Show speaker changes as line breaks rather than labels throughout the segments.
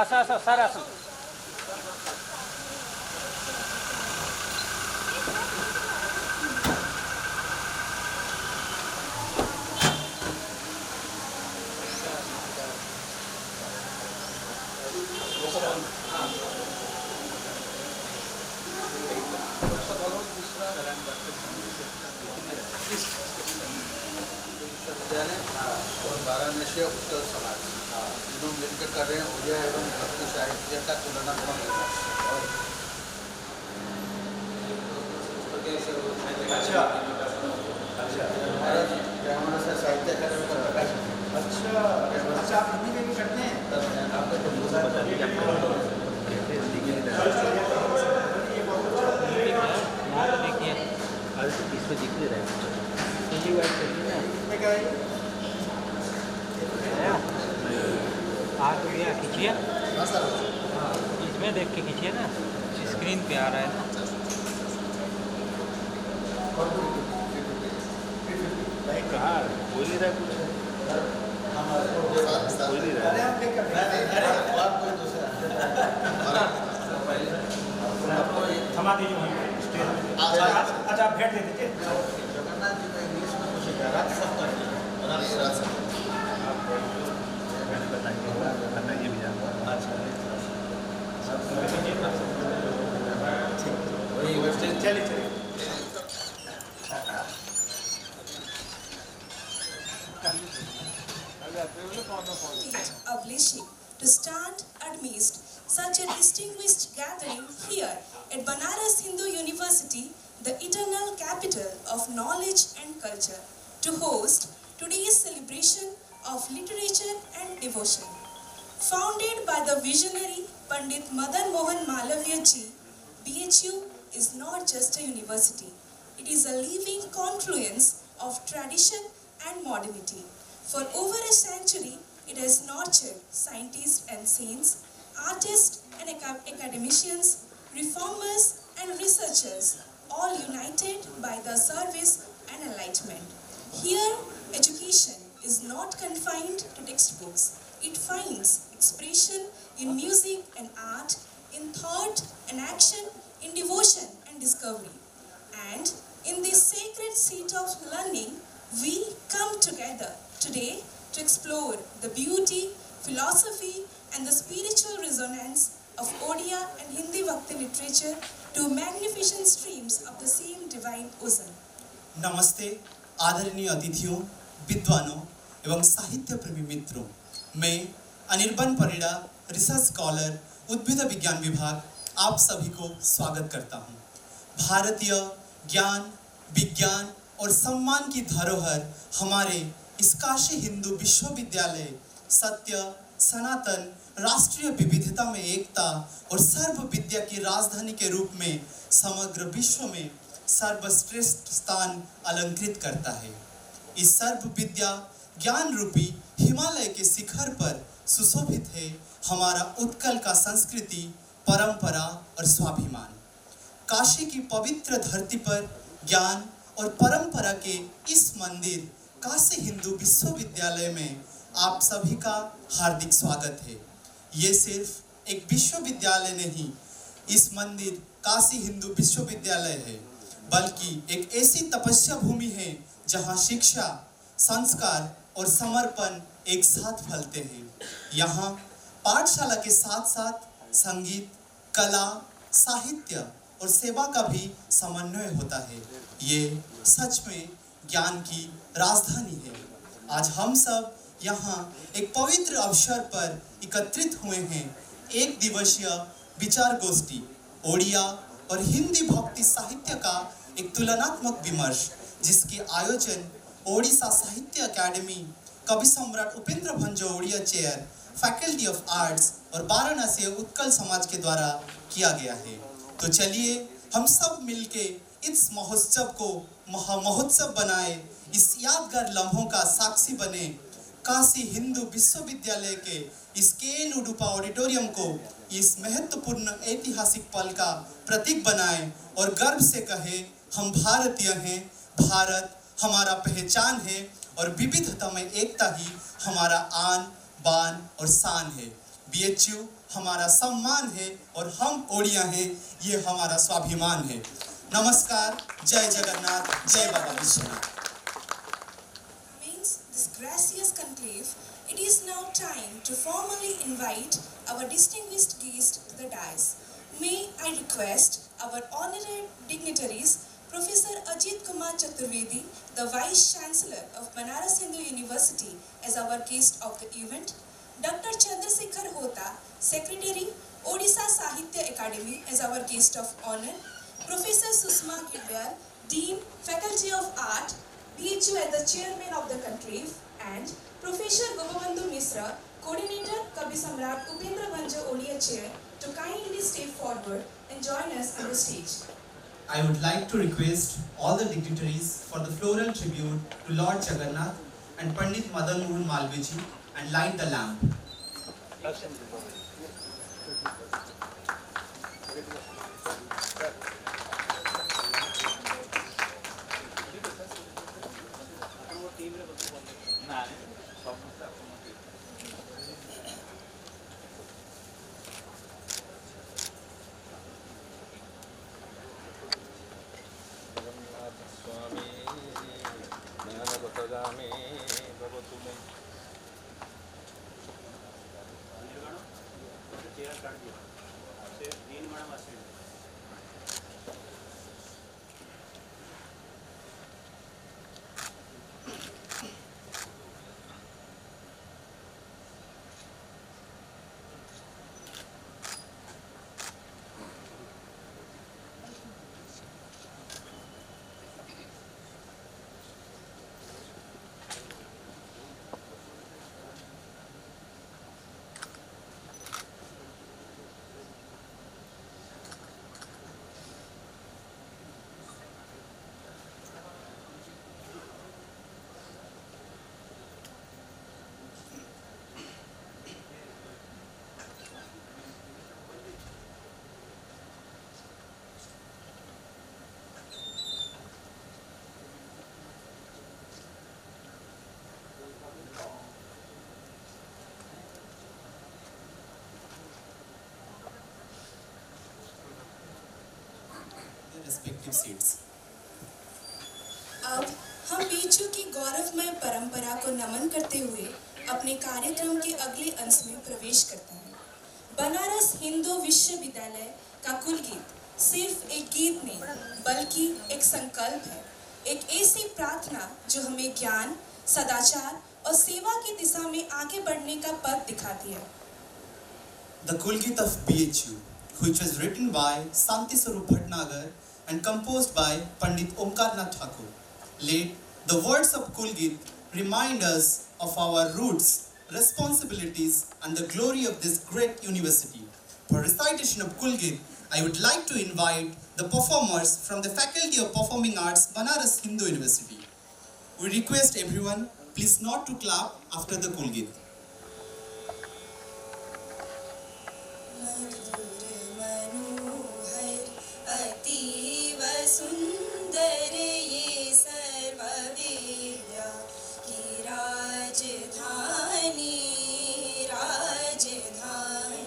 असं सर असं
विद्यालय और वाराणसी उत्तर समाज तीनों मिलकर कर रहे हैं ओडिया एवं भक्ति साहित्य का तुलनात्मक विकास। और अच्छा हमारा साहित्य अकादमी का प्रकाश। अच्छा आप हिंदी में भी करते हैं? आपका तो
इसमें दिख नहीं रहा है आ तो गया, खींचिए इसमें देख के खींचिए ना, स्क्रीन पे आ रहा है ना।
कहाँ बोल नहीं रहा कुछ, बोल नहीं रहा।
थमा दीजिए वहीं पे। अच्छा आप भेंट दे दीजिए।
जगन्नाथ जी का इंग्लिश में कुछ रथ सब बताइए भैया। अच्छा
चलिए
Publishing to stand amidst such a distinguished gathering here at Banaras Hindu University, the eternal capital of knowledge and culture, to host today's celebration of literature and devotion. Founded by the visionary Pandit Madan Mohan Malaviya ji, BHU is not just a university. It is a living confluence of tradition and modernity. For over a century, it has nurtured scientists and saints, artists and academicians, reformers and researchers, all united by the service and enlightenment. Here, education is not confined to textbooks. It finds expression in music and art, in thought and action, in devotion and discovery. And in this sacred seat of learning, we come together today to explore the beauty, philosophy and the spiritual resonance of Odia and Hindi Bhakti literature, two magnificent streams of the same divine ocean.
नमस्ते आदरणीय अतिथियों, विद्वानों एवं साहित्य प्रेमी मित्रों। मैं Anirban Parida, research scholar, उद्भिद विज्ञान विभाग आप सभी को स्वागत करता हूं। भारतीय ज्ञान, विज्ञान और सम्मान की धरोहर हमारे इस काशी हिंदू विश्वविद्यालय सत्य, सनातन, राष्ट्रीय विविधता में एकता और सर्व विद्या की राजधानी के रूप में समग्र विश्व में सर्वश्रेष्ठ स्थान अलंकृत करता है। इस सर्व विद्या ज्ञान रूपी हिमालय के शिखर पर सुशोभित है हमारा उत्कल का संस्कृति, परंपरा और स्वाभिमान। काशी की पवित्र धरती पर ज्ञान और परंपरा के इस मंदिर काशी हिंदू विश्वविद्यालय में आप सभी का हार्दिक स्वागत है। ये सिर्फ एक विश्वविद्यालय नहीं, इस मंदिर काशी हिंदू विश्वविद्यालय है, बल्कि एक ऐसी तपस्या भूमि है जहां शिक्षा, संस्कार और समर्पण एक साथ फलते हैं। यहाँ पाठशाला के साथ साथ संगीत, कला, साहित्य और सेवा का भी समन्वय होता है। ये सच में ज्ञान की राजधानी है। आज हम सब यहाँ एक पवित्र अवसर पर एकत्रित हुए हैं। एक दिवसीय विचार गोष्ठी, ओडिया और हिंदी भक्ति साहित्य का एक तुलनात्मक विमर्श, जिसके आयोजन ओडिशा साहित्य अकादमी, कवि सम्राट Upendra Bhanja Odia chair, faculty of arts और वाराणसी उत्कल समाज के द्वारा किया गया है। तो चलिए हम सब मिलके इस महोत्सव को महामहोत्सव बनाए, इस यादगार लम्हों का साक्षी बने, काशी हिंदू विश्वविद्यालय के इस के.एन. उडुपा ऑडिटोरियम को इस महत्वपूर्ण ऐतिहासिक पल का प्रतीक बनाए और गर्व से कहे, हम भारतीय हैं, भारत हमारा पहचान है और विविधता में एकता ही हमारा आन बान और शान है। बीएचयू हमारा सम्मान है और हम ओडिया हैं, ये हमारा स्वाभिमान है। नमस्कार, जय जगन्नाथ, जय बाबा Vishwanath.
Amidst this gracious conclave, it is now time to formally invite our distinguished guest to the dais. May I request our honorary dignitaries, Professor Ajit Kumar Chaturvedi, the Vice Chancellor of Banaras Hindu University, as our guest of the event, Dr. Chandrasekhar Hota, Secretary, Odisha Sahitya Academy, as our guest of honor, Professor Susma Kidwal, Dean, Faculty of Art, BHU as the Chairman of the conclave, and Professor Gopabandhu Misra, Coordinator, Kavi Samrat Upendra Banja Odia Chair, to kindly step forward and join us on the stage.
I would like to request all the dignitaries for the floral tribute to Lord Jagannath and Pandit Madan Mohan Malviji and light the lamp. Respective seats.
अब हम बीचू की गौरवमय परंपरा को नमन करते हुए अपने कार्यक्रम के अगले अंश में प्रवेश करते हैं। बनारस हिंदू विश्वविद्यालय का कुल गीत सिर्फ एक गीत नहीं, बल्कि एक संकल्प है, एक ऐसी प्रार्थना जो हमें ज्ञान, सदाचार और सेवा की दिशा में आगे बढ़ने का पथ दिखाती है।
The Kulgit of BHU, which was written by Santi Swarup Bhatnagar and composed by Pandit Omkarnath Thakur. Late, the words of Kulgit remind us of our roots, responsibilities, and the glory of this great university. For recitation of Kulgit, I would like to invite the performers from the Faculty of Performing Arts, Banaras Hindu University. We request everyone, please not to clap after the Kulgit.
सुंदर ये सर्ववेद्या की राजधानी, राजधानी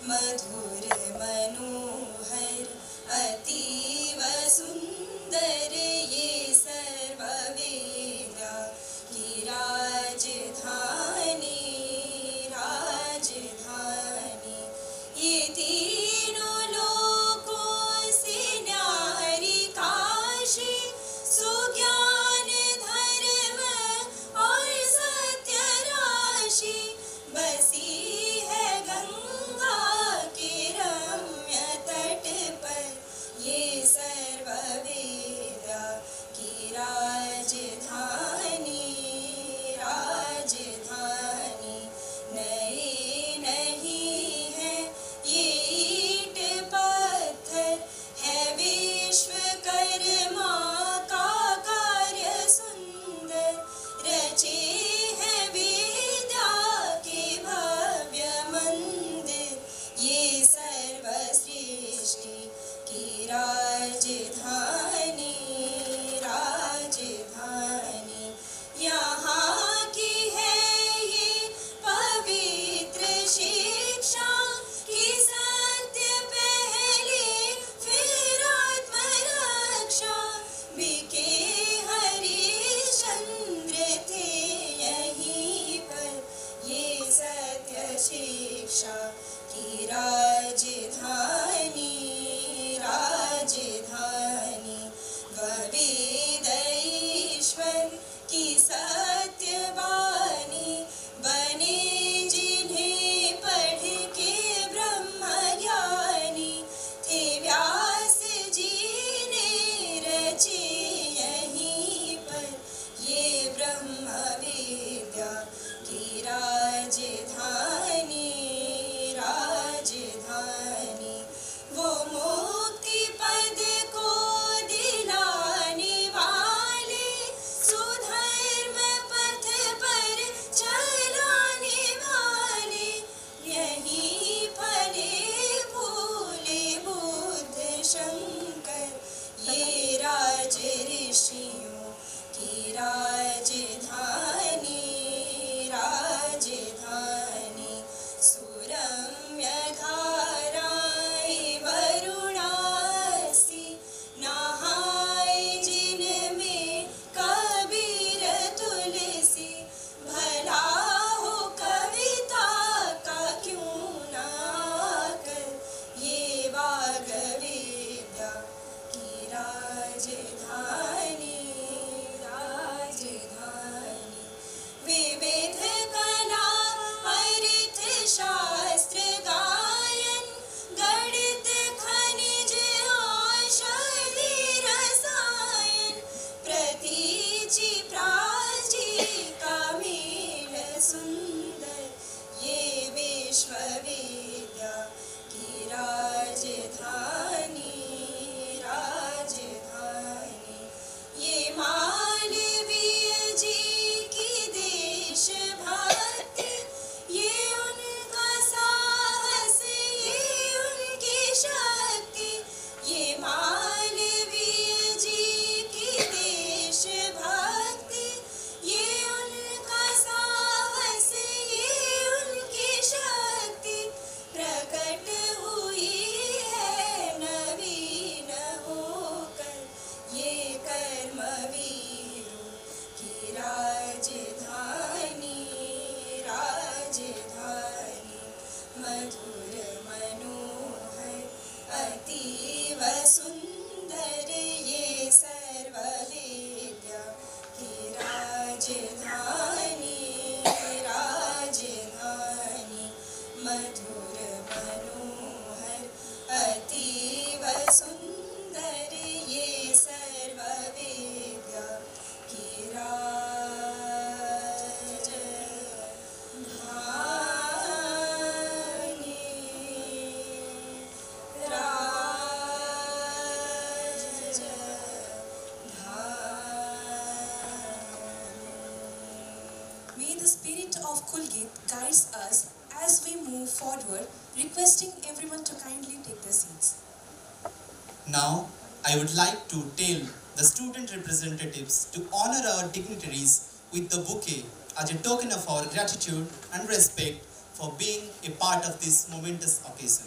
मधुर मनोहर अतीव सुंदर ये सर्ववेद्या की राजधानी, राजधानी ये तीनों लोकों से न्यारी काशी, सुज्ञान धर्म और सत्य राशि बसी है गंगा के रम्य तट पर, ये सर्ववेद्या की राजधानी, राजधानी नए नहीं है ये राजधानी, वह वेद ईश्वर की सत्य वाणी, बने जिन्हें पढ़ के ब्रह्म ज्ञानी, थे व्यास जी ने रचे यहीं पर ये ब्रह्म विद्या की राजधानी, राजधानी। वो मुक्ति पद को दिलाने वाले, सुधर्म पथ पर चलाने वाले, यहीं फले फूले बुद्ध शंकर, ये राज ऋषियों की राजधानी, राजधानी। सुरम्य धाराएं वरुणासी, नहाए जिनमें कबीर तुलसी, भला हो कविता का क्यों ना कर, ये वाग विद्या की राजधानी, राजधानी। विविध कला अर्थ शास्त्र गायन, गणित खनिज औषधि रसायन, प्रतीचि प्राची का मेल सुंदर, ये विश्वविद्या की राजधानी, राजधानी। ये मालवीय जी की देशभक्ति, ये उनका साहस, ये उनकी शक्ति, ये मालवीय जी की देशभक्ति, ये उनका साहस, ये उनकी शक्ति, प्रकट हुई है नवीन होकर, ये कर्मवीरों की राजधानी, राजधानी। मधुर मनोहर अतीव सुंदर, ये सर्वविद्या की राजधानी, राजधानी। मधुर मनोहर अतीव सुंदर, ये सर्वविद्या की राजधानी, राजधानी। May the spirit of Kulgit guides us as we move forward, requesting everyone to kindly take their seats.
Now, I would like to tell the student representatives to honor our dignitaries with the bouquet as a token of our gratitude and respect for being a part of this momentous occasion.